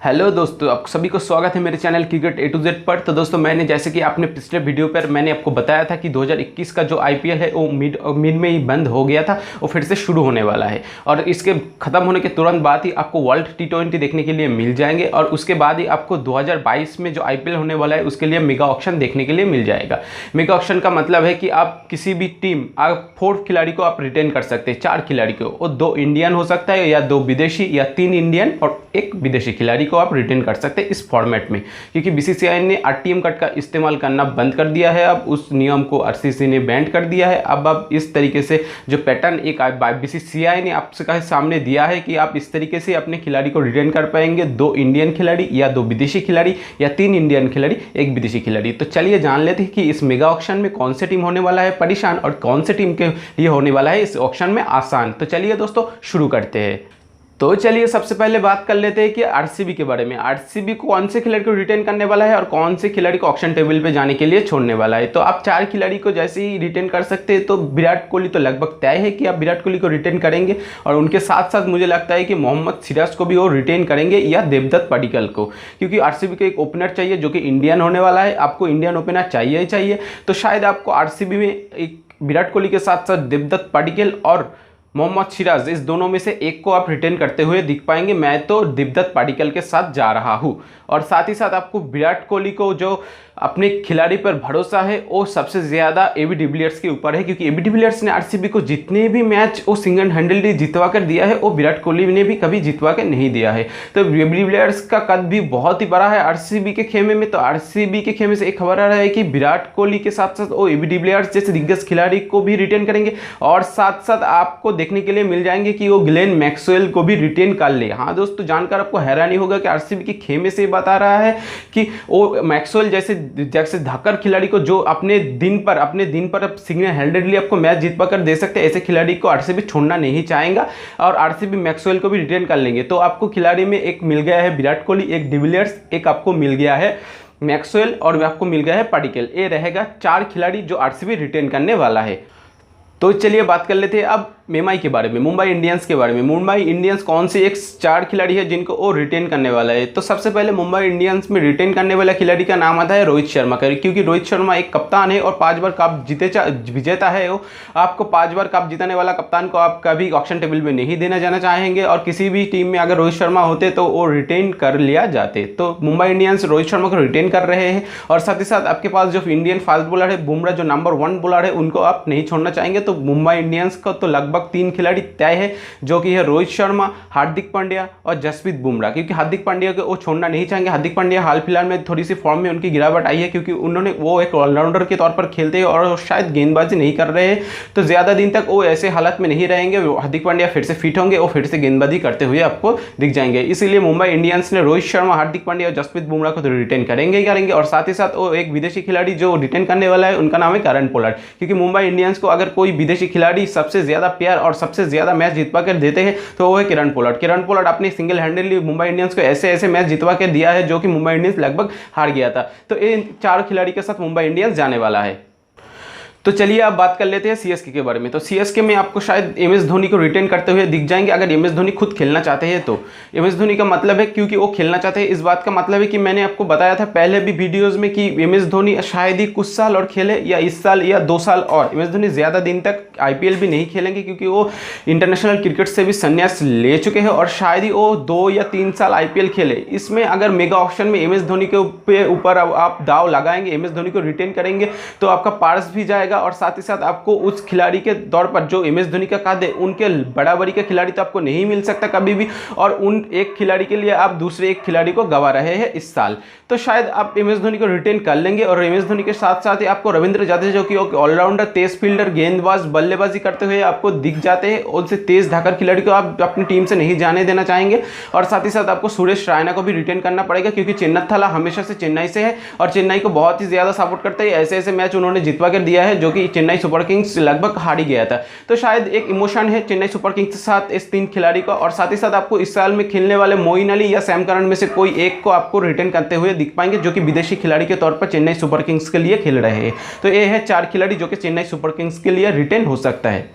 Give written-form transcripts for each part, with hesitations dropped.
Hello दोस्तों, आप सभी को स्वागत है मेरे channel cricket A to Z पर। तो दोस्तों, मैंने जैसे कि आपने पिछले वीडियो पर मैंने आपको बताया था कि 2021 का जो IPL है वो मिड में ही बंद हो गया था, वो फिर से शुरू होने वाला है। और इसके ख़त्म होने के तुरंत बाद ही आपको वर्ल्ड T20 देखने के लिए मिल जाएंगे और उसके बाद ही आपको 2022 में जो IPL होने वाला है उसके लिए मेगा ऑक्शन देखने के लिए मिल जाएगा। मेगा ऑक्शन का मतलब है कि आप किसी भी टीम, आप 4 खिलाड़ी को आप रिटेन कर सकते हैं, 4 खिलाड़ी को, वो 2 इंडियन हो सकता है या 2 विदेशी या 3 इंडियन और 1 विदेशी खिलाड़ी को आप रिटेन कर सकते हैं इस फॉर्मेट में। क्योंकि BCCI ने RTM कट का इस्तेमाल करना बंद कर दिया है, अब उस नियम को RCC ने बैंड कर दिया है। अब इस तरीके से जो पैटर्न एक BCCI ने आपके सामने दिया है कि आप इस तरीके से अपने खिलाड़ी को रिटेन कर पाएंगे, 2 इंडियन खिलाड़ी या 2 विदेशी खिलाड़ी या 3 इंडियन खिलाड़ी 1 विदेशी खिलाड़ी। तो चलिए जान लेते हैं कि इस मेगा ऑक्शन में कौन से टीम होने वाला है परेशान और कौन से टीम के लिए होने वाला है इस ऑक्शन में आसान। तो चलिए दोस्तों शुरू करते हैं। तो चलिए सबसे पहले बात कर लेते हैं कि RCB के बारे में। RCB को कौन से खिलाड़ी को रिटेन करने वाला है और कौन से खिलाड़ी को ऑक्शन टेबल पे जाने के लिए छोड़ने वाला है। तो आप 4 खिलाड़ी को जैसे ही रिटेन कर सकते हैं। तो विराट कोहली तो लगभग तय है कि आप विराट कोहली को रिटेन करेंगे और उनके साथ साथ मुझे लगता है कि मोहम्मद सिराज को भी वो रिटेन करेंगे या देवदत्त पडिक्कल को, क्योंकि RCB को एक ओपनर चाहिए जो कि इंडियन होने वाला है। आपको इंडियन ओपनर चाहिए ही चाहिए। तो शायद आपको RCB में एक विराट कोहली के साथ साथ देवदत्त पडिक्कल और मोहम्मद सिराज, इस दोनों में से एक को आप रिटेन करते हुए दिख पाएंगे। मैं तो देवदत्त पडिक्कल के साथ जा रहा हूं। और साथ ही साथ आपको विराट कोहली को जो अपने खिलाड़ी पर भरोसा है वो सबसे ज़्यादा AB डिविलियर्स के ऊपर है, क्योंकि AB डिविलियर्स ने RCB को जितने भी मैच वो सिंगल हैंडलली जितवा कर दिया है वो विराट कोहली ने भी कभी जितवा कर नहीं दिया है। तो AB डिविलियर्स का कद भी बहुत ही बड़ा है RCB के खेमे में। तो RCB के खेमे से एक खबर आ रहा है कि विराट कोहली के साथ साथ वो AB डिविलियर्स जैसे दिग्गज खिलाड़ी को भी रिटेन करेंगे और साथ साथ आपको देखने के लिए मिल जाएंगे कि वो ग्लेन मैक्सवेल को भी रिटेन कर ले। हाँ दोस्तों, जानकर आपको हैरानी होगा कि RCB के खेमे से बता रहा है कि वो मैक्सवेल जैसे धाकड़ खिलाड़ी को जो अपने दिन पर सिंगल हैंडेडली आपको मैच जितवा कर दे सकते हैं, ऐसे खिलाड़ी को RCB छोड़ना नहीं चाहेगा और RCB मैक्सवेल को भी रिटेन कर लेंगे। तो आपको खिलाड़ी में एक मिल गया है विराट कोहली, एक डिविलियर्स, एक आपको मिल गया है मैक्सवेल और आपको मिल गया है पडिक्कल। ये रहेगा 4 खिलाड़ी जो RCB रिटेन करने वाला है। तो चलिए बात कर लेते हैं अब MI के बारे में, मुंबई इंडियंस के बारे में। मुंबई इंडियंस कौन से एक 4 खिलाड़ी है जिनको वो रिटेन करने वाला है। तो सबसे पहले मुंबई इंडियंस में रिटेन करने वाला खिलाड़ी का नाम आता है रोहित शर्मा का, क्योंकि रोहित शर्मा एक कप्तान है और 5 बार कप विजेता है। वो आपको 5 बार कप जीतने वाला कप्तान को आप कभी ऑक्शन टेबल में नहीं देना जाना चाहेंगे और किसी भी टीम में अगर रोहित शर्मा होते तो वो रिटेन कर लिया जाते। तो मुंबई इंडियंस रोहित शर्मा को रिटेन कर रहे हैं और साथ ही साथ आपके पास जो इंडियन फास्ट बॉलर है बुमराह, जो नंबर 1 बॉलर है, उनको आप नहीं छोड़ना चाहेंगे। तो मुंबई इंडियंस का तो लगभग 3 खिलाड़ी तय है, जो कि है रोहित शर्मा, हार्दिक पांड्या और जसप्रीत बुमराह। क्योंकि हार्दिक पांड्या को वो छोड़ना नहीं चाहेंगे। हार्दिक पांड्या हाल फिलहाल में थोड़ी सी फॉर्म में उनकी गिरावट आई है, क्योंकि वो एक ऑलराउंडर के तौर पर खेलते हैं और शायद गेंदबाजी नहीं कर रहे हैं। तो ज़्यादा दिन तक वो ऐसे हालत में नहीं रहेंगे। हार्दिक पांड्या फिर से फिट होंगे, वो फिर से गेंदबाजी करते हुए आपको दिख जाएंगे। इसीलिए मुंबई इंडियंस ने रोहित शर्मा, हार्दिक पांड्या और जसप्रीत बुमराह को तो रिटेन करेंगे और साथ ही साथ वो एक विदेशी खिलाड़ी जो रिटेन करने वाला है उनका नाम है करण पोलार्ड। क्योंकि मुंबई इंडियंस को अगर कोई विदेशी खिलाड़ी सबसे ज़्यादा प्यार और सबसे ज़्यादा मैच जितवा कर देते हैं तो वो है करण पोलार्ड अपने सिंगल हैंडली मुंबई इंडियंस को ऐसे मैच जितवा कर दिया है जो कि मुंबई इंडियंस लगभग हार गया था। तो इन 4 खिलाड़ी के साथ मुंबई इंडियंस जाने वाला है। तो चलिए अब बात कर लेते हैं CSK के बारे में। तो CSK में आपको शायद MS धोनी को रिटेन करते हुए दिख जाएंगे, अगर MS धोनी खुद खेलना चाहते हैं तो। MS धोनी का मतलब है क्योंकि वो खेलना चाहते हैं, इस बात का मतलब है कि मैंने आपको बताया था पहले भी वीडियोस में कि MS धोनी शायद ही कुछ साल और खेले, या इस साल या 2 साल और। MS धोनी ज़्यादा दिन तक IPL भी नहीं खेलेंगे क्योंकि वो इंटरनेशनल क्रिकेट से भी संन्यास ले चुके हैं और शायद ही वो 2 या 3 साल IPL खेले। इसमें अगर मेगा ऑप्शन में MS धोनी के ऊपर आप दाव लगाएंगे, MS धोनी को रिटेन करेंगे तो आपका पार्स भी जाएगा और साथ ही साथ आपको उस खिलाड़ी के तौर पर जो MS धोनी का कद है उनके बराबरी का खिलाड़ी तो आपको नहीं मिल सकता कभी भी, और उन एक खिलाड़ी के लिए आप दूसरे एक खिलाड़ी को गवा रहे हैं इस साल। तो शायद आप MS धोनी को रिटेन कर लेंगे और MS धोनी के साथ साथ ही आपको रविंद्र जडेजा जो कि ऑलराउंडर, तेज फील्डर, गेंदबाज, बल्लेबाजी करते हुए आपको दिख जाते हैं, उनसे तेज धाकड़ खिलाड़ी को आप अपनी टीम से नहीं जाने देना चाहेंगे। और साथ ही साथ आपको सुरेश रैना को भी रिटेन करना पड़ेगा, क्योंकि चिन्नथाला हमेशा से चेन्नई से है और चेन्नई को बहुत ही ज़्यादा सपोर्ट करते हैं। ऐसे मैच उन्होंने जितवा कर दिया है जो कि चेन्नई सुपर किंग्स लगभग हार ही गया था। तो शायद एक इमोशन है चेन्नई सुपर किंग्स के साथ इस 3 खिलाड़ी का। और साथ ही साथ आपको इस साल में खेलने वाले मोइन अली या सैम करन में से कोई एक को आपको रिटेन करते हुए दिख पाएंगे, जो कि विदेशी खिलाड़ी के तौर पर चेन्नई सुपर किंग्स के लिए खेल रहे हैं। तो ये है 4 खिलाड़ी जो कि चेन्नई सुपर किंग्स के लिए रिटेन हो सकता है।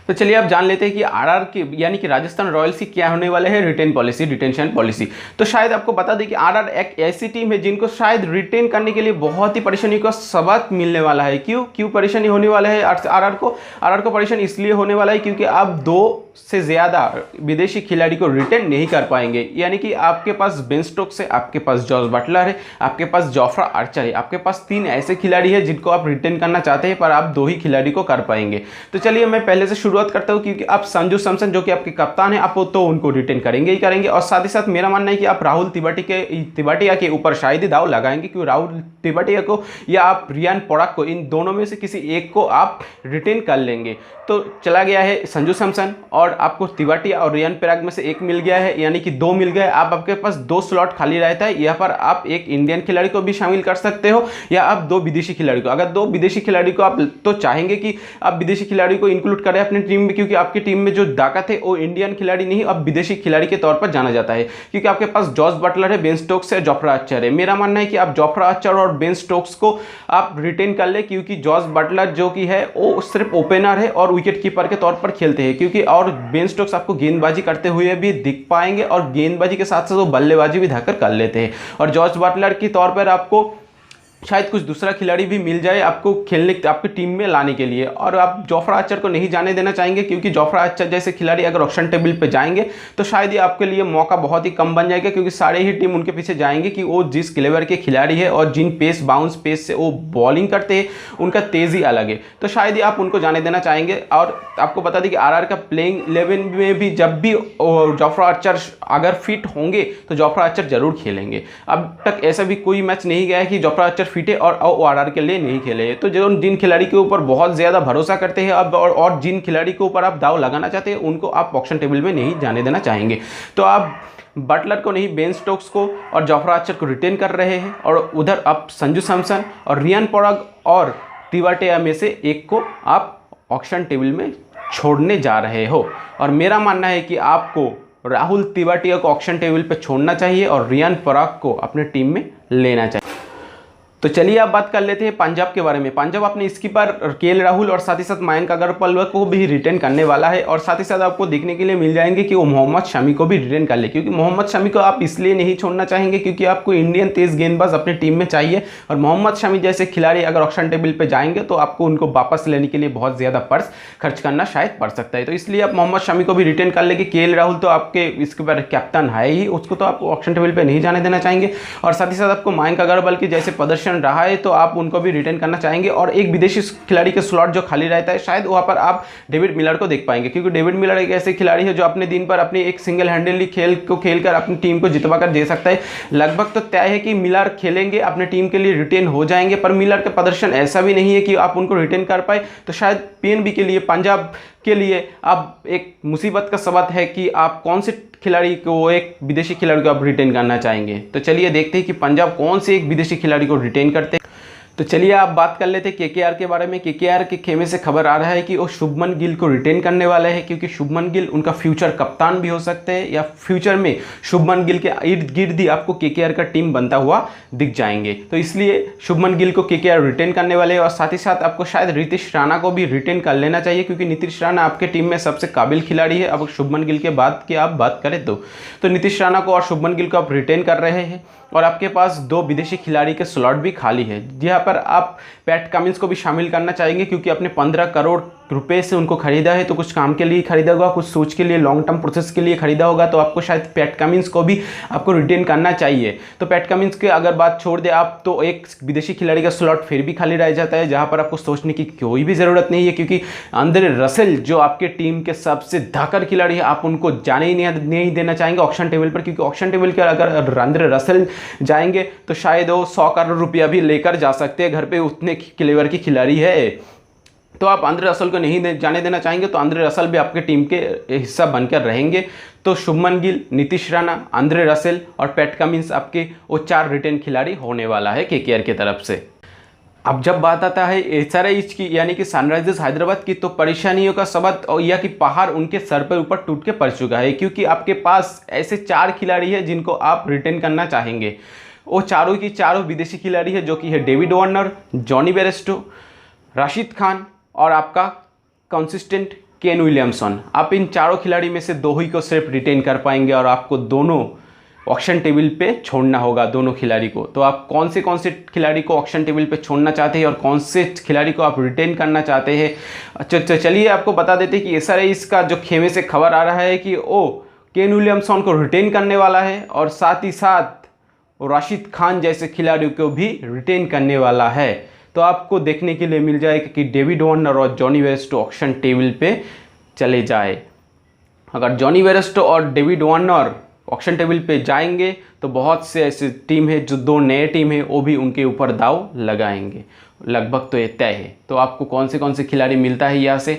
तो चलिए आप जान लेते हैं कि आरआर की यानी कि राजस्थान रॉयल्स की क्या होने वाले है रिटेंशन पॉलिसी। तो शायद आपको बता दें कि आरआर एक ऐसी टीम है जिनको शायद रिटेन करने के लिए बहुत ही परेशानी का सबक मिलने वाला है। क्यों परेशानी होने वाला है आरआर को परेशानी इसलिए होने वाला है क्योंकि आप 2 से ज़्यादा विदेशी खिलाड़ी को रिटेन नहीं कर पाएंगे। यानी कि आपके पास बेन स्टोक्स है, आपके पास जॉस बटलर है, आपके पास जोफ्रा आर्चर है, आपके पास 3 ऐसे खिलाड़ी हैं जिनको आप रिटेन करना चाहते हैं, पर आप 2 ही खिलाड़ी को कर पाएंगे। तो चलिए मैं पहले से शुरुआत करता हूं, क्योंकि आप संजू सैमसन जो कि आपके कप्तान है, आप तो उनको रिटेन करेंगे ही करेंगे, और साथ ही साथ मेरा मानना है कि आप राहुल तिवाटिया के ऊपर शायद ही दाव लगाएंगे, क्योंकि राहुल तिवाटिया को या आप रियान पराग को, इन दोनों में से किसी एक को आप रिटेन कर लेंगे। तो चला गया है संजू सैमसन, और आपको तिवाटिया और रियान पराग में से एक मिल गया है, यानी कि 2 मिल गए। आपके पास 2 स्लॉट खाली रहता है, यहाँ पर आप एक इंडियन खिलाड़ी को भी शामिल कर सकते हो या आप 2 विदेशी खिलाड़ी को। अगर 2 विदेशी खिलाड़ी को आप तो चाहेंगे कि आप विदेशी खिलाड़ी को इंक्लूड करें अपनी टीम में, क्योंकि आपकी टीम में जो ताकत है वो इंडियन खिलाड़ी नहीं, अब विदेशी खिलाड़ी के तौर पर जाना जाता है, क्योंकि आपके पास जॉस बटलर है, बेन स्टोक्स है, जोफ्रा आर्चर है। मेरा मानना है कि आप जोफ्रा आर्चर और बेन स्टोक्स को आप रिटेन कर ले, क्योंकि जॉस बटलर जो कि है वो सिर्फ ओपनर है और विकेट कीपर के तौर पर खेलते हैं, क्योंकि और बेन स्टोक्स आपको गेंदबाजी करते हुए भी दिख पाएंगे, और गेंदबाजी के साथ साथ वो बल्लेबाजी भी धाकर कर लेते हैं। और जॉस बटलर के तौर पर आपको शायद कुछ दूसरा खिलाड़ी भी मिल जाए आपको खेलने आपकी टीम में लाने के लिए। और आप जोफ्रा आर्चर को नहीं जाने देना चाहेंगे, क्योंकि जोफ्रा आर्चर जैसे खिलाड़ी अगर ऑक्शन टेबल पे जाएंगे तो शायद ये आपके लिए मौका बहुत ही कम बन जाएगा, क्योंकि सारे ही टीम उनके पीछे जाएंगे कि वो जिस क्लेवर के खिलाड़ी है और जिन बाउंस पेस से वो बॉलिंग करते हैं उनका तेज़ी अलग है, तो शायद ही आप उनको जाने देना चाहेंगे। और आपको बता दें कि आरआर का प्लेइंग 11 में भी जब भी जोफ्रा आर्चर अगर फिट होंगे तो जोफ्रा आर्चर जरूर खेलेंगे। अब तक ऐसा भी कोई मैच नहीं गया है कि जोफ्रा आर्चर फिट है और आरआर के लिए नहीं खेले। तो जो जिन खिलाड़ी के ऊपर बहुत ज़्यादा भरोसा करते हैं अब, और जिन खिलाड़ी के ऊपर आप दाव लगाना चाहते हैं, उनको आप ऑक्शन टेबल में नहीं जाने देना चाहेंगे। तो आप बटलर को नहीं, बेन स्टोक्स को और जोफ्रा आर्चर को रिटेन कर रहे हैं, और उधर आप संजू सैमसन और रियान पराग और तिवाटिया में से एक को आप ऑक्शन टेबल में छोड़ने जा रहे हो। और मेरा मानना है कि आपको राहुल तिवाटिया को ऑक्शन टेबल पर छोड़ना चाहिए और रियान पराग को अपने टीम में लेना चाहिए। तो चलिए आप बात कर लेते हैं पंजाब के बारे में। पंजाब अपने स्कीपर केएल राहुल और साथ ही साथ मयंक अग्रवाल को भी रिटेन करने वाला है, और साथ ही साथ आपको देखने के लिए मिल जाएंगे कि वो मोहम्मद शमी को भी रिटेन कर ले, क्योंकि मोहम्मद शमी को आप इसलिए नहीं छोड़ना चाहेंगे क्योंकि आपको इंडियन तेज गेंदबाज अपनी टीम में चाहिए, और मोहम्मद शमी जैसे खिलाड़ी अगर ऑक्शन टेबल पर जाएंगे तो आपको उनको वापस लेने के लिए बहुत ज़्यादा पर्स खर्च करना शायद पड़ सकता है। तो इसलिए आप मोहम्मद शमी को भी रिटेन कर लेंगे। केएल राहुल तो आपके स्कीपर कैप्टन है ही, उसको तो आप ऑक्शन टेबल पर नहीं जाने देना चाहेंगे, और साथ ही साथ आपको मयंक अग्रवाल की जैसे प्रदर्शन रहा है तो आप उनको भी रिटेन करना चाहेंगे। और एक विदेशी खिलाड़ी के स्लॉट जो खाली रहता है, शायद वहां पर आप डेविड मिलर को देख पाएंगे, क्योंकि डेविड मिलर एक ऐसे खिलाड़ी है जो अपने दिन पर अपनी एक सिंगल हैंडली खेलकर अपनी टीम को जितवा कर दे सकता है। लगभग तो तय है कि मिलर खेलेंगे, अपने टीम के लिए रिटेन हो जाएंगे, पर मिलर का प्रदर्शन ऐसा भी नहीं है कि आप उनको रिटेन कर पाए। तो शायद पीएनबी के लिए, पंजाब के लिए अब एक मुसीबत का सबक है कि आप कौन से खिलाड़ी को, एक विदेशी खिलाड़ी को आप रिटेन करना चाहेंगे। तो चलिए देखते हैं कि पंजाब कौन से एक विदेशी खिलाड़ी को रिटेन करते हैं। तो चलिए आप बात कर लेते हैं केकेआर के बारे में। केकेआर के खेमे से खबर आ रहा है कि वो शुभमन गिल को रिटेन करने वाले हैं, क्योंकि शुभमन गिल उनका फ्यूचर कप्तान भी हो सकते हैं, या फ्यूचर में शुभमन गिल के इर्द गिर्द ही आपको केकेआर का टीम बनता हुआ दिख जाएंगे। तो इसलिए शुभमन गिल को केकेआर रिटेन करने वाले हैं, और साथ ही साथ आपको शायद नीतीश राणा को भी रिटेन कर लेना चाहिए, क्योंकि नीतीश राणा आपके टीम में सबसे काबिल खिलाड़ी है। अब शुभमन गिल के बाद की आप बात करें तो नीतीश राणा को और शुभमन गिल को आप रिटेन कर रहे हैं, और आपके पास 2 विदेशी खिलाड़ी के स्लॉट भी खाली है, जहाँ पर आप पैट कमिंस को भी शामिल करना चाहेंगे, क्योंकि आपने 15 करोड़ रुपए से उनको खरीदा है, तो कुछ काम के लिए खरीदा होगा, कुछ सोच के लिए, लॉन्ग टर्म प्रोसेस के लिए खरीदा होगा, तो आपको शायद पैट कमिंस को भी आपको रिटेन करना चाहिए। तो पैट कमिंस के अगर बात छोड़ दे आप, तो एक विदेशी खिलाड़ी का स्लॉट फिर भी खाली रह जाता है, जहाँ पर आपको सोचने की कोई भी ज़रूरत नहीं है, क्योंकि आंद्रे रसेल जो आपके टीम के सबसे धाकड़ खिलाड़ी है, आप उनको जाने ही नहीं देना चाहेंगे ऑक्शन टेबल पर, क्योंकि ऑक्शन टेबल के अगर आंद्रे रसेल जाएंगे तो शायद वो 100 करोड़ रुपया भी लेकर जा सकते हैं घर पे, उतने क्लेवर की खिलाड़ी है। तो आप आंद्रे रसेल को नहीं जाने देना चाहेंगे, तो आंद्रे रसेल भी आपके टीम के हिस्सा बनकर रहेंगे। तो शुभमन गिल, नीतीश राणा, आंद्रे रसेल और पैट कमिंस आपके वो 4 रिटेन खिलाड़ी होने वाला है केकेआर की तरफ से। अब जब बात आता है एसआरएच की, यानी कि सनराइजर्स हैदराबाद की, तो परेशानियों का सबक या कि पहाड़ उनके सर पर ऊपर टूट के पड़ चुका है, क्योंकि आपके पास ऐसे 4 खिलाड़ी हैं जिनको आप रिटेन करना चाहेंगे। वो चारों की चारों विदेशी खिलाड़ी है, जो कि है David Warner, Jonny Bairstow, Rashid Khan और आपका कंसिस्टेंट केन विलियमसन। आप इन चारों खिलाड़ी में से 2 ही को सिर्फ रिटेन कर पाएंगे और आपको दोनों ऑक्शन टेबल पे छोड़ना होगा, दोनों खिलाड़ी को। तो आप कौन से खिलाड़ी को ऑक्शन टेबल पे छोड़ना चाहते हैं और कौन से खिलाड़ी को आप रिटेन करना चाहते हैं, चलिए आपको बता देते हैं कि SRH का जो खेमे से खबर आ रहा है कि वो केन विलियमसन को रिटेन करने वाला है और साथ ही साथ राशिद खान जैसे खिलाड़ियों को भी रिटेन करने वाला है। तो आपको देखने के लिए मिल जाएगा कि डेविड वार्नर और जॉनी बेयरस्टो ऑक्शन टेबल पे चले जाए। अगर जॉनी बेयरस्टो और डेविड वार्नर ऑक्शन टेबल पे जाएंगे तो बहुत से ऐसे टीम है जो 2 नए टीम है वो भी उनके ऊपर दाव लगाएंगे, लगभग तो ये तय है। तो आपको कौन से खिलाड़ी मिलता है यहाँ से,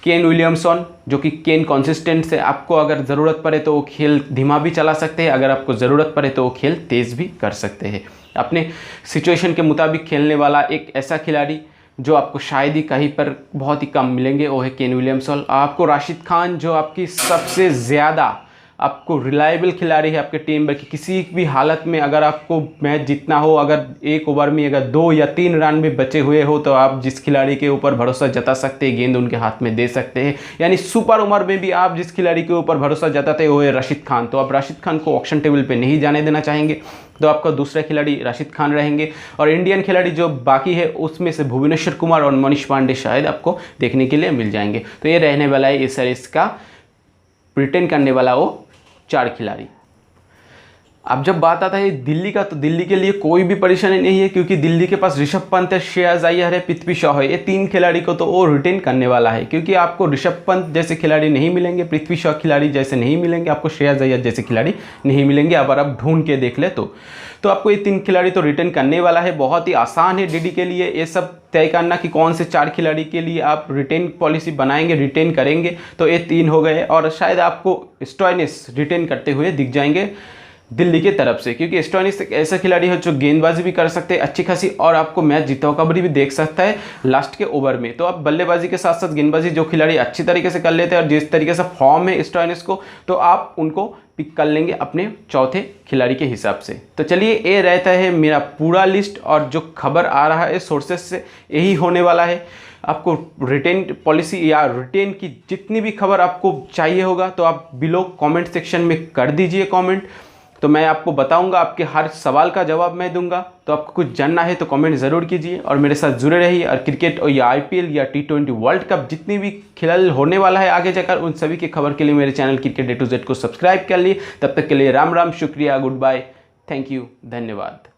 केन विलियमसन जो कि केन कंसिस्टेंट से आपको अगर ज़रूरत पड़े तो वो खेल धीमा भी चला सकते हैं, अगर आपको ज़रूरत पड़े तो वो खेल तेज़ भी कर सकते हैं। अपने सिचुएशन के मुताबिक खेलने वाला एक ऐसा खिलाड़ी जो आपको शायद ही कहीं पर बहुत ही कम मिलेंगे वो है केन विलियमसन। आपको राशिद खान जो आपकी सबसे ज़्यादा आपको रिलायबल खिलाड़ी है आपके टीम में कि किसी भी हालत में अगर आपको मैच जीतना हो, अगर एक ओवर में अगर 2 या 3 रन भी बचे हुए हो तो आप जिस खिलाड़ी के ऊपर भरोसा जता सकते हैं, गेंद उनके हाथ में दे सकते हैं। यानी सुपर ओवर में भी आप जिस खिलाड़ी के ऊपर भरोसा जताते हैं वो है राशिद खान। तो आप राशिद खान को ऑक्शन टेबल पे नहीं जाने देना चाहेंगे तो आपका दूसरा खिलाड़ी राशिद खान रहेंगे। और इंडियन खिलाड़ी जो बाकी है उसमें से भुवनेश्वर कुमार और मनीष पांडे शायद आपको देखने के लिए मिल जाएंगे। तो ये रहने वाला है SRH का रिटेन करने वाला वो 4 खिलाड़ी। अब जब बात आता है दिल्ली का, तो दिल्ली के लिए कोई भी परेशानी नहीं है क्योंकि दिल्ली के पास ऋषभ पंत है, श्रेयस अय्यर है, पृथ्वी शॉ है। ये 3 खिलाड़ी को तो वो रिटेन करने वाला है क्योंकि आपको ऋषभ पंत जैसे खिलाड़ी नहीं मिलेंगे, पृथ्वी शॉ खिलाड़ी जैसे नहीं मिलेंगे, आपको श्रेयस अय्यर जैसे खिलाड़ी नहीं मिलेंगे। अगर आप ढूंढ के देख ले तो आपको ये 3 खिलाड़ी तो रिटेन करने वाला है। बहुत ही आसान है डीडी के लिए ये सब तय करना कि कौन से 4 खिलाड़ी के लिए आप रिटेन पॉलिसी बनाएंगे, रिटेन करेंगे। तो ये 3 हो गए और शायद आपको स्टोइनिस रिटेन करते हुए दिख जाएंगे दिल्ली की तरफ से, क्योंकि स्टोइनिस एक ऐसा खिलाड़ी है जो गेंदबाजी भी कर सकते हैं अच्छी खासी और आपको मैच जीता हुआ कबड्डी भी देख सकता है लास्ट के ओवर में। तो आप बल्लेबाजी के साथ साथ गेंदबाजी जो खिलाड़ी अच्छी तरीके से कर लेते हैं और जिस तरीके से फॉर्म है स्टोइनिस को, तो आप उनको पिक कर लेंगे अपने चौथे खिलाड़ी के हिसाब से। तो चलिए ये रहता है मेरा पूरा लिस्ट और जो खबर आ रहा है सोर्सेस से यही होने वाला है। आपको रिटेन पॉलिसी या रिटेन की जितनी भी खबर आपको चाहिए होगा तो आप बिलो कमेंट सेक्शन में कर दीजिए कमेंट, तो मैं आपको बताऊंगा, आपके हर सवाल का जवाब मैं दूंगा। तो आपको कुछ जानना है तो कमेंट ज़रूर कीजिए और मेरे साथ जुड़े रहिए। और क्रिकेट और या IPL या T20 वर्ल्ड कप जितनी भी खेल होने वाला है आगे जाकर, उन सभी की खबर के लिए मेरे channel cricket A to Z को सब्सक्राइब कर लिए। तब तक के लिए राम राम, शुक्रिया, गुड बाय, थैंक यू, धन्यवाद।